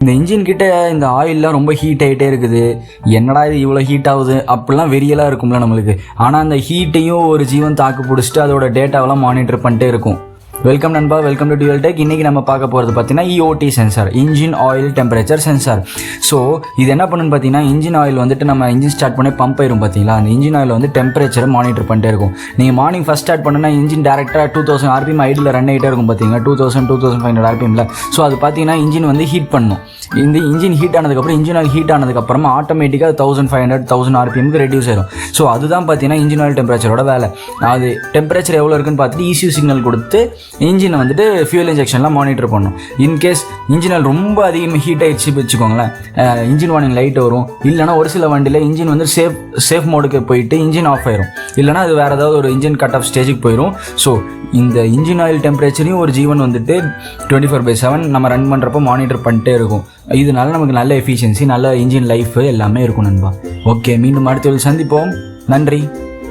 இந்த இன்ஜின் கிட்ட இந்த ஆயிலெலாம் ரொம்ப ஹீட் ஆகிட்டே இருக்குது, என்னடா இது இவ்வளோ ஹீட் ஆகுது அப்படிலாம் வெறியெல்லாம் இருக்கும்ல நம்மளுக்கு. ஆனால் அந்த ஹீட்டையும் ஒரு ஜீவன் தாக்கு பிடிச்சிட்டு அதோட டேட்டாவெல்லாம் மானிட்டர் பண்ணிட்டே இருக்கும். வெல்கம் நண்பா, வெல்கம் டு டியூவல் டெக். இன்றைக்கி நம்ம பார்க்க போகிறது பார்த்தீங்கன்னா EOT sensor, engine oil temperature sensor. So இது என்ன பண்ணுன்னு பார்த்தீங்கன்னா, இன்ஜின் ஆயில் வந்துட்டு நம்ம இன்ஜின் ஸ்டார்ட் பண்ணி பம்ப் ஆயிரும் பார்த்தீங்களா, அந்த இன்ஜின் ஆயில் வந்து டெம்பரேச்சரை மானிட்டர் பண்ணிட்டே இருக்கும். நீங்கள் மார்னிங் ஃபஸ்ட் ஸ்டார்ட் பண்ணால் இன்ஜின் டேரெக்டாக 2000 RPM ஐடியில் ரன் ஆகிட்டே இருக்கும் பார்த்தீங்கன்னா, 2500 RPMல. ஸோ அது பார்த்தீங்கன்னா இன்ஜின் வந்து ஹீட் பண்ணும். இந்த இன்ஜின் ஹீட் ஆனதுக்கப்புறம், இன்ஜின் ஆயில் ஹீட் ஆனதுக்கப்புறமா ஆட்டோமேட்டிக்காக 1500 RPMக்கு ரெடியூஸ் ஆயிரும். ஸோ அதுதான் பார்த்தீங்கன்னா இன்ஜின் ஆயில் டெம்பரேச்சரோட வேலை. அது டெம்பரேச்சர் எவ்வளோ இருக்குன்னு பார்த்துட்டு ECU சிக்னல் கொடுத்து இன்ஜினை வந்துட்டு ஃபியூல் இன்ஜெக்ஷன்லாம் மானிட்டர் பண்ணும். இன்கேஸ் இன்ஜின் ஆயில் ரொம்ப அதிகமாக ஹீட் ஆகிடுச்சு வச்சுக்கோங்களேன், இன்ஜின் வார்னிங் லைட் வரும். இல்லைனா ஒரு சில வண்டியில் இன்ஜின் வந்து சேஃப் மோடுக்கு போயிட்டு இன்ஜின் ஆஃப் ஆயிரும். இல்லைனா அது வேறு ஏதாவது ஒரு இன்ஜின் கட் ஆஃப் ஸ்டேஜுக்கு போயிடும். ஸோ இந்த இன்ஜின் ஆயில் டெம்பரேச்சரையும் ஒரு ஜீவன் வந்துட்டு 24/7 நம்ம ரன் பண்ணுறப்போ மானிட்டர் பண்ணிட்டே இருக்கும். இதனால நமக்கு நல்ல எஃபிஷியன்சி, நல்ல இன்ஜின் லைஃப் எல்லாமே இருக்கும் நண்பா. ஓகே, மீண்டும் அடுத்த சந்திப்போம். நன்றி.